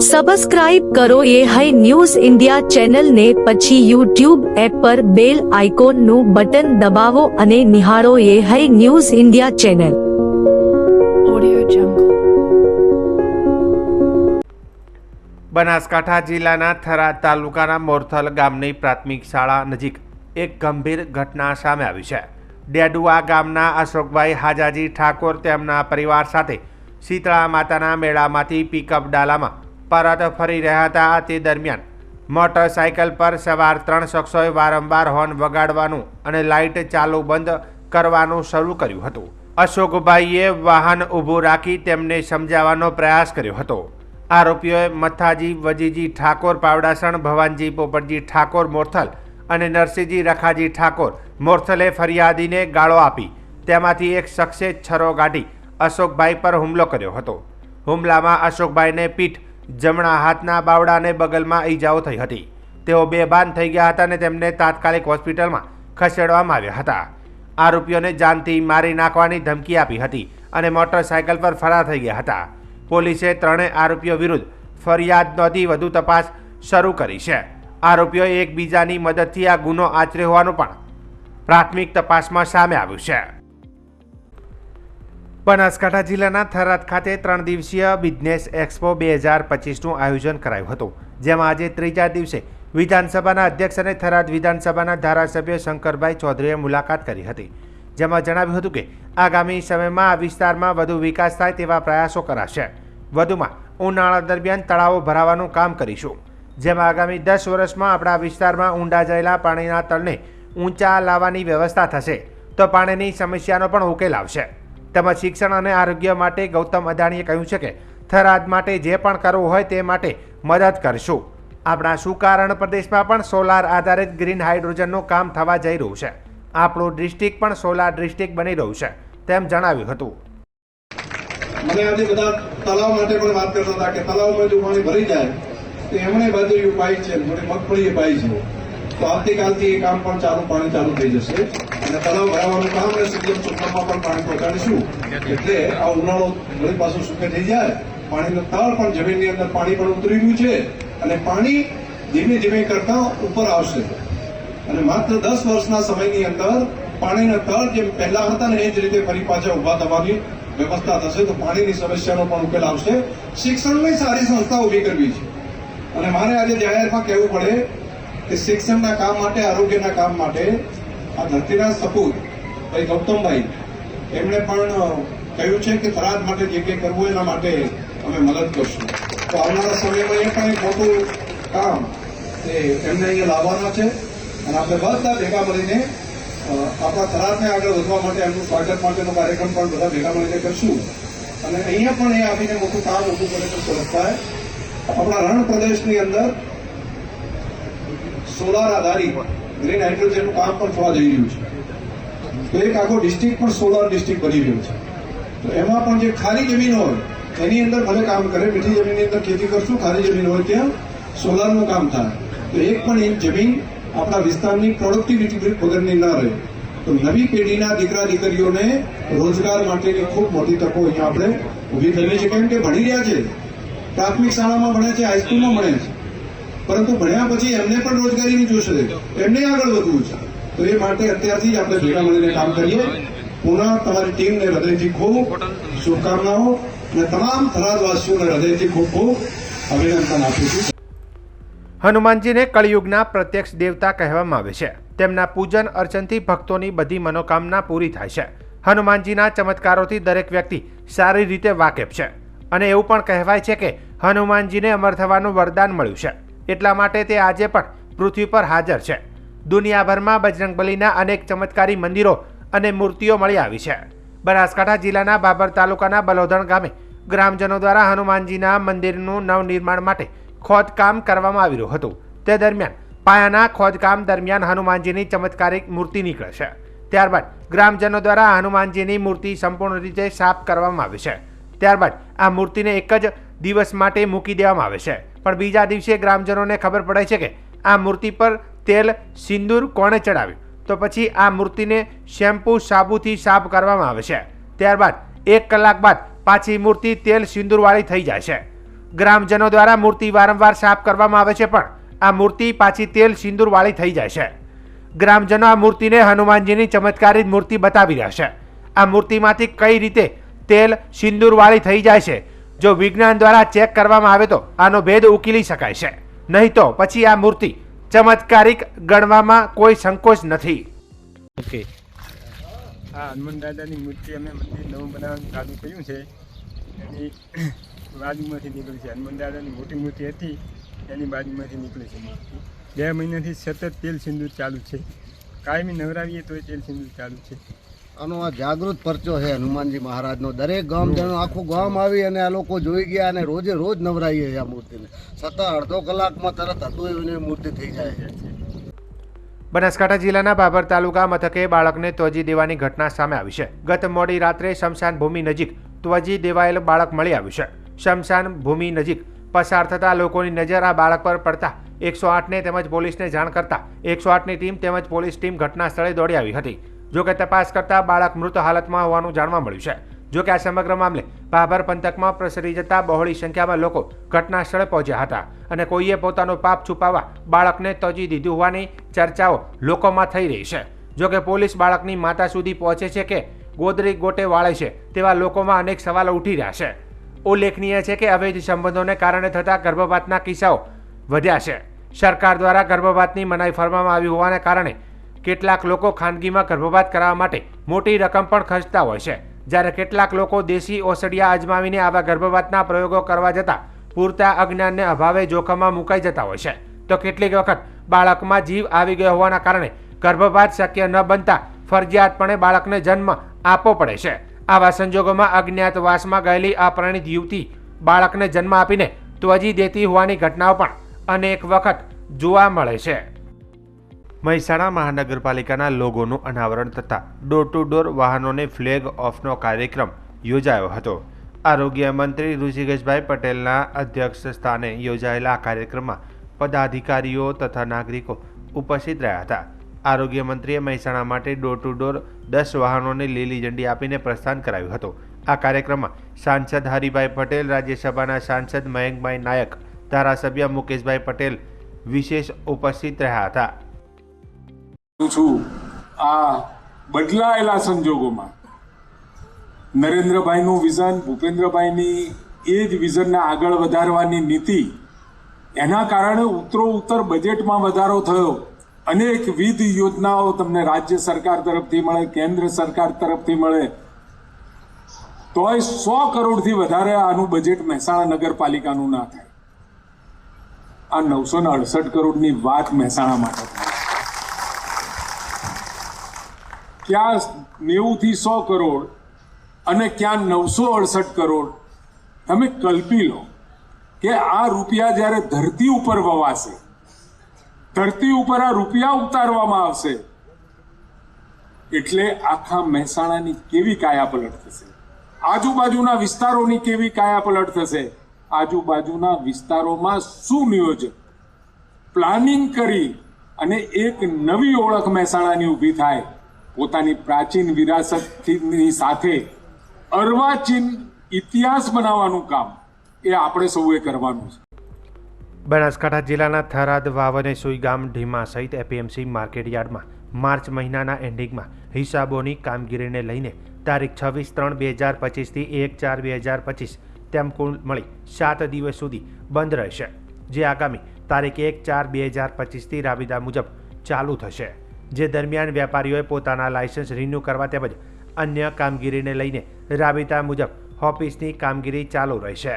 Subscribe કરો એ high news India ચેનલને, પછી યુટ્યુબ એપ પર બેલ આઇકોનનું બટન દબાવો અને નિહાળો એ high news India channel. Banaskantha જિલ્લાના થરાદ તાલુકાના મોરથલ ગામની પ્રાથમિક શાળા નજીક એક ગંભીર ઘટના સામે આવી છે. ડેડુઆ ગામના અશોકભાઈ હાજાજી ઠાકોર તેમના પરિવાર સાથે શીતળા માતાના મેળામાંથી પિકઅપ ડાલામાં પરત ફરી રહ્યા હતા. તે દરમિયાન મોટરસાઇકલ પર સવાર 3 શખ્સોએ વારંવાર હોર્ન વગાડવાનું અને લાઇટ ચાલુ બંધ કરવાનું શરૂ કર્યું હતું. અશોકભાઈએ વાહન ઊભું રાખી તેમને સમજાવવાનો પ્રયાસ કર્યો હતો. આરોપીઓએ મથાજી વજીજી ઠાકોર પાવડાસણ, ભવાનજી પોપટજી ઠાકોર મોરથલ અને નરસિંહજી રખાજી ઠાકોર મોરથલે ફરિયાદીને ગાળો આપી તેમાંથી એક શખ્સે છરો કાઢી અશોકભાઈ પર હુમલો કર્યો હતો. હુમલામાં અશોકભાઈને પીઠ, જમણા હાથના બાવડાને બગલમાં ઈજાઓ થઈ હતી. તેઓ બેભાન થઈ ગયા હતા અને તેમને તાત્કાલિક હોસ્પિટલમાં ખસેડવામાં આવ્યા હતા. આરોપીઓને જાનથી મારી નાખવાની ધમકી આપી હતી અને મોટરસાઇકલ પર ફરાર થઈ ગયા હતા. પોલીસે ત્રણેય આરોપીઓ વિરુદ્ધ ફરિયાદ નોંધી વધુ તપાસ શરૂ કરી છે. આરોપીઓએ એકબીજાની મદદથી આ ગુનો આચર્યો હોવાનું પણ પ્રાથમિક તપાસમાં સામે આવ્યું છે. બનાસકાંઠા જિલ્લાના થરાદ ખાતે 3 દિવસીય બિઝનેસ એક્સપો 2025નું આયોજન કરાયું હતું, જેમાં આજે ત્રીજા દિવસે વિધાનસભાના અધ્યક્ષ અને થરાદ વિધાનસભાના ધારાસભ્ય શંકરભાઈ ચૌધરીએ મુલાકાત કરી હતી. જેમાં જણાવ્યું હતું કે આગામી સમયમાં આ વિસ્તારમાં વધુ વિકાસ થાય તેવા પ્રયાસો કરાશે. વધુમાં ઉનાળા દરમિયાન તળાવો ભરાવાનું કામ કરીશું, જેમાં આગામી 10 વર્ષમાં આપણા વિસ્તારમાં ઊંડા જયેલા પાણીના તળને ઊંચા લાવવાની વ્યવસ્થા થશે તો પાણીની સમસ્યાનો પણ ઉકેલ આવશે. તેમજ શિક્ષણ અને આરોગ્ય માટે ગૌતમ અદાણીએ કહ્યું છે કે થરાદ માટે જે પણ કરવું હોય તે માટે મદદ કરશું. આપણા સુકારણ પ્રદેશમાં પણ સોલાર આધારિત ગ્રીન હાઇડ્રોજનનું કામ થવા જઈ રહ્યું છે. આપણું ડિસ્ટ્રિક્ટ પણ સોલાર ડિસ્ટ્રિક્ટ બની રહ્યું છે તેમ જણાવ્યું હતું. મને આજે બધા તળાવ માટે પણ વાત કરતા હતા કે તળાવમાં જો પાણી ભરી જાય તો એમણે બાજુ પાઈ છે, થોડી મગફળી પાઈ છે, તો આવતીકાલથી એ કામ પણ પાણી ચાલુ થઈ જશે અને તળાવ ભરાવાનું કામ અને સીએમ ચોકમાં પણ પાણી પહોંચાડીશું. એટલે આ ઉનાળો વળી પાછું સુકે થઈ જાય, પાણીનું તળ પણ જમીનની અંદર પાણી પણ ઉતરી ગયું છે અને પાણી ધીમે ધીમે કરતા ઉપર આવશે અને માત્ર 10 વર્ષના સમયની અંદર પાણીના તળ જેમ પહેલા હતા ને એ જ રીતે ફરી પાછા ઉભા થવાની વ્યવસ્થા થશે તો પાણીની સમસ્યાનો પણ ઉકેલ આવશે. શિક્ષણની સારી સંસ્થા ઉભી કરવી છે અને મારે આજે જાહેરમાં કહેવું પડે કે શિક્ષણના કામ માટે, આરોગ્યના કામ માટે આ ધરતીના સપૂત ભાઈ ગૌતમભાઈ એમણે પણ કહ્યું છે કે થરાદ માટે જે કંઈ કરવું એના માટે અમે મદદ કરશું. તો આવનારા સમયમાં એ પણ એક મોટું કામ એમને અહીંયા લાવવાના છે અને આપણે બધા ભેગા મળીને આપણા થરાદને આગળ વધવા માટે એમનું સ્વાગત માટેનો કાર્યક્રમ પણ બધા ભેગા મળીને કરશું અને અહીંયા પણ એ આવીને મોટું કામ ઊભું કરે તો સરસ થાય. આપણા રણ પ્રદેશની અંદર સોલાર આધારિત ગ્રીન હાઇડ્રોજનનું કામ પણ થવા જઈ રહ્યું છે. તો એક આખો ડિસ્ટ્રિક્ટ પણ સોલાર ડિસ્ટ્રિક્ટ બની રહ્યું છે. તો એમાં પણ જે ખાલી જમીન હોય એની અંદર ભલે કામ કરે, મીઠી જમીનની અંદર ખેતી કરશું, ખાલી જમીન હોય ત્યાં સોલારનું કામ થાય. તો એક પણ એક જમીન આપણા વિસ્તારની પ્રોડક્ટિવિટી વગરની ન રહે. તો નવી પેઢીના દીકરા દીકરીઓને રોજગાર માટેની ખૂબ મોટી તકો અહીંયા આપણે ઊભી થયેલી છે. કેમ કે ભણી રહ્યા છે, પ્રાથમિક શાળામાં ભણે છે, હાઈસ્કૂલમાં ભણે છે, પરંતુ ભણ્યા પછી એમને પણ રોજગારીની જોશે, એમને આગળ વધવું છે. તો એ માટે અત્યારથી જ આપણે ભેગા મળીને કામ કરીએ. પુનઃ તમારી ટીમને હૃદયથી ખૂબ શુભકામનાઓ અને તમામ થરાદવાસીઓને હૃદયથી ખૂબ ખૂબ અભિનંદન આપું છું. હનુમાનજીને કળિયુગના પ્રત્યક્ષ દેવતા કહેવામાં આવે છે. તેમના પૂજન અર્ચનથી ભક્તોની બધી મનોકામના પૂરી થાય છે. હનુમાનજીના ચમત્કારોથી દરેક વ્યક્તિ સારી રીતે વાકેફ છે અને એવું પણ કહેવાય છે કે હનુમાનજીને અમર થવાનું વરદાન મળ્યું છે. એટલા માટે તે આજે પણ પૃથ્વી પર હાજર છે. દુનિયાભરમાં બજરંગબલીના અનેક ચમત્કારી મંદિરો અને મૂર્તિઓ મળી આવી છે. બનાસકાંઠા જિલ્લાના બાબર તાલુકાના બલોધણ ગામે ગ્રામજનો દ્વારા હનુમાનજીના મંદિરનું નવનિર્માણ માટે ખોદકામ કરવામાં આવી રહ્યું હતું. તે દરમિયાન પાયાના ખોદકામ દરમિયાન હનુમાનજીની ચમત્કારિક મૂર્તિ નીકળે છે. ત્યારબાદ ગ્રામજનો દ્વારા હનુમાનજીની મૂર્તિ સંપૂર્ણ રીતે સાફ કરવામાં આવે છે. ત્યારબાદ આ મૂર્તિને એક જ દિવસ માટે મૂકી દેવામાં આવે છે. પણ બીજા દિવસે ગ્રામજનોને ખબર પડે છે કે આ મૂર્તિ પર તેલ, સિંદૂર કોણે ચડાવ્યું. તો પછી આ મૂર્તિને શેમ્પૂ, સાબુથી સાફ કરવામાં આવે છે. ત્યારબાદ 1 કલાક બાદ પાછી મૂર્તિ તેલ સિંદૂરવાળી થઈ જાય છે. ગ્રામજનો દ્વારા મૂર્તિ વારંવાર સાફ કરવામાં આવે છે, પણ આ મૂર્તિ પાછી તેલ સિંદૂરવાળી થઈ જાય છે. ગ્રામજનો આ મૂર્તિને હનુમાનજીની ચમત્કારિક મૂર્તિ બતાવી રહ્યા છે. આ મૂર્તિમાંથી કઈ રીતે તેલ સિંદૂરવાળી થઈ જાય છે, જો વિજ્ઞાન દ્વારા ચેક કરવામાં આવે તો આનો ભેદ ઉકેલી શકાય છે. નહીં તો પછી આ મૂર્તિ ચમત્કારિક ગણવામાં કોઈ સંકોચ નથી. ઓકે, આ હનુમાન દાદાની મૂર્તિ અમે મંદિર નવું બનાવવાનું ચાલુ કર્યું છે. એની બાજુમાંથી નીકળી છે. હનુમાન દાદાની મોટી મૂર્તિ હતી, એની બાજુમાંથી નીકળી છે મૂર્તિ. 2 મહિનાથી સતત તેલ સિંદૂર ચાલુ છે. કાયમી નવરાવીએ તો તેલ સિંદૂર ચાલુ છે. આનો આ જાગૃત પરચો છે હનુમાનજી મહારાજનો. દરેક ગામજનો આખું ગામ આવી અને આ લોકો જોઈ ગયા અને રોજે રોજ નવરાવીએ છે આ મૂર્તિને. સતત અડધો કલાકમાં તરત હતું એવી મૂર્તિ થઈ જાય છે. બનાસકાંઠા જિલ્લાના બાબર તાલુકા મથકે બાળકને ત્વજી દેવાની ઘટના સામે આવી છે. ગત મોડી રાત્રે સ્મશાન ભૂમિ નજીક ત્વજી દેવાયેલ બાળક મળી આવ્યું છે. સ્મશાન ભૂમિ નજીક પસાર થતા લોકોની નજર આ બાળક પર પડતા 108ને તેમજ પોલીસને જાણ કરતા 108ની ટીમ તેમજ પોલીસ ટીમ ઘટના સ્થળે દોડી આવી હતી. જોકે તપાસ કરતા બાળક મૃત હાલતમાં હોવાનું જાણવા મળ્યું છે. જોકે આ સમગ્ર મામલે બાબર પંથકમાં પ્રસરી જતા બહોળી સંખ્યામાં લોકો ઘટના સ્થળે પહોંચ્યા હતા અને કોઈએ પોતાનો પાપ છુપાવવા બાળકને ત્યજી દીધું હોવાની ચર્ચાઓ લોકોમાં થઈ રહી છે. જોકે પોલીસ બાળકની માતા સુધી પહોંચે છે કે ગોદરી ગોટે વાળે છે તેવા લોકોમાં અનેક સવાલો ઉઠી રહ્યા છે. ઉલ્લેખનીય છે કે અવૈધ સંબંધોને કારણે થતા ગર્ભપાતના કિસ્સાઓ વધ્યા છે. સરકાર દ્વારા ગર્ભપાતની મનાઈ ફરવામાં આવી હોવાને કારણે કેટલાક લોકો ખાનગીમાં ગર્ભપાત કરાવવા માટે મોટી રકમ પણ ખર્ચતા હોય છે, જ્યારે કેટલાક લોકો દેશી ઓસડિયા અજમાવીને આવા ગર્ભપાતના પ્રયોગો કરવા જતા પૂરતા અજ્ઞાનને અભાવે જોખમમાં મુકાઈ જતા હોય છે. તો કેટલીક વખત બાળકમાં જીવ આવી ગયો હોવાના કારણે ગર્ભપાત શક્ય ન બનતા ફરજિયાતપણે બાળકને જન્મ આપવો પડે છે. આવા સંજોગોમાં અજ્ઞાતવાસમાં ગયેલી અપરિણીત યુવતી બાળકને જન્મ આપીને ત્વજી દેતી હોવાની ઘટનાઓ પણ અનેક વખત જોવા મળે છે. મહેસાણા મહાનગરપાલિકાના લોગોનું અનાવરણ તથા ડોર ટુ ડોર વાહનોને ફ્લેગ ઓફનો કાર્યક્રમ યોજાયો હતો. આરોગ્ય મંત્રી ઋષિકેશભાઈ પટેલના અધ્યક્ષ સ્થાને યોજાયેલા આ કાર્યક્રમમાં પદાધિકારીઓ તથા નાગરિકો ઉપસ્થિત રહ્યા હતા. આરોગ્ય મંત્રીએ મહેસાણા માટે ડોર ટુ ડોર 10 વાહનોને લીલી ઝંડી આપીને પ્રસ્થાન કરાવ્યું હતું. આ કાર્યક્રમમાં સાંસદ હરિભાઈ પટેલ, રાજ્યસભાના સાંસદ મયંકભાઈ નાયક, ધારાસભ્ય મુકેશભાઈ પટેલ વિશેષ ઉપસ્થિત રહ્યા હતા. છું આ બદલાયેલા સંજોગોમાં નરેન્દ્રભાઈનું વિઝન, ભૂપેન્દ્રભાઈની એ જ વિઝનને આગળ વધારવાની નીતિ, એના કારણે ઉત્તર બજેટમાં વધારો થયો. અનેકવિધ યોજનાઓ તમને રાજ્ય સરકાર તરફથી મળે, કેન્દ્ર સરકાર તરફથી મળે. તોય 100 કરોડથી વધારે આનું બજેટ મહેસાણા નગરપાલિકાનું ના થાય. આ 968 કરોડની વાત મહેસાણા માટે થાય. ક્યાં 90 થી 100 કરોડ અને ક્યાં 968 કરોડ. તમે કલ્પી લો કે આ રૂપિયા જ્યારે ધરતી ઉપર વવાશે, ધરતી ઉપર આ રૂપિયા ઉતારવામાં આવશે, એટલે આખા મહેસાણાની કેવી કાયાપલટ થશે, આજુબાજુના વિસ્તારોની કેવી કાયાપલટ થશે. આજુબાજુના વિસ્તારોમાં સુનિયોજન પ્લાનિંગ કરી અને એક નવી ઓળખ મહેસાણાની ઊભી થાય. પોતાની પ્રાચીન વિરાસતની સાથે અર્વાચીન ઇતિહાસ બનાવવાનું કામ એ આપણે સૌએ કરવાનું છે. બનાસકાંઠા જિલ્લાના થરાદ, વાવ અને સુઈગામ, ઢીમા સહિત એપીએમસી માર્કેટયાર્ડમાં માર્ચ મહિનાના એન્ડિંગમાં હિસાબોની કામગીરીને લઈને તારીખ 26/3/2025 થી 1/4/2025 તેમ કુલ મળી 7 દિવસ સુધી બંધ રહેશે, જે આગામી તારીખ 1/4/2025 થી રાબેતા મુજબ ચાલુ થશે. જે દરમિયાન વેપારીઓએ પોતાના લાયસન્સ રિન્યૂ કરવા તેમજ અન્ય કામગીરીને લઈને રાબેતા મુજબ ઓફિસની કામગીરી ચાલુ રહેશે.